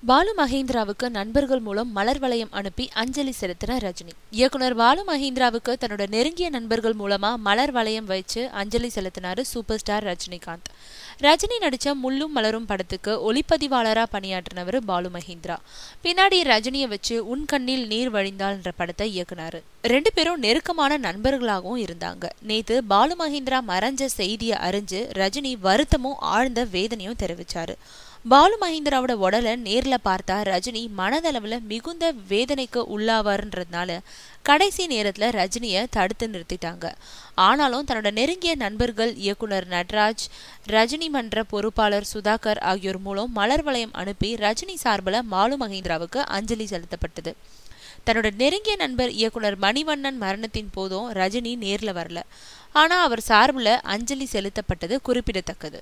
பாலு மகேந்திராவுக்கு நண்பர்கள் மூலம் மலர் வளையம் அனுப்பி அஞ்சலி செலுத்தின ரஜினி. இயக்குனர் பாலு மகேந்திராவுக்கு தன்னோட நெருங்கிய நண்பர்கள் மூலமா மலர் வளையம் வச்சு அஞ்சலி செலுத்தினாரு சூப்பர் ஸ்டார் ரஜினிகாந்த். ரஜினி நடிச்ச முள்ளும் மலரும் படத்துக்கு ஒளிப்பதிவாளரா பணியாற்றினவர் பாலு மகேந்திரா. பின்னாடி ரஜினியை வச்சு உன் கண்ணில் நீர் வழிந்தாள்ன்ற படத்தை இயக்குனாரு. 2 பேரும் நெருக்கமான நண்பர்களாகவும் இருந்தாங்க. நேத்து பாலு மகேந்திரா மறைஞ்ச செய்தியை அறிஞ்சு ரஜினி வருத்தமும் ஆழ்ந்த வேதனையும் தெரிவிச்சாரு. பாலு மகேந்திராவோட உடலை நேர்ல பார்த்தா ரஜினி மனதளவுல மிகுந்த வேதனைக்கு உள்ளாவாருன்றதுனால கடைசி நேரத்துல ரஜினிய தடுத்து நிறுத்திட்டாங்க. ஆனாலும் தன்னோட நெருங்கிய நண்பர்கள் இயக்குனர் நட்ராஜ், ரஜினி மன்ற பொறுப்பாளர் சுதாகர் ஆகியோர் மூலம் மலர் வளையம் அனுப்பி ரஜினி சார்பில் பாலு மகேந்திராவுக்கு அஞ்சலி செலுத்தப்பட்டது. தன்னோட நெருங்கிய நண்பர் இயக்குனர் மணிவண்ணன் மரணத்தின் போதும் ரஜினி நேர்ல வரல. ஆனா அவர் சார்பில் அஞ்சலி செலுத்தப்பட்டது குறிப்பிடத்தக்கது.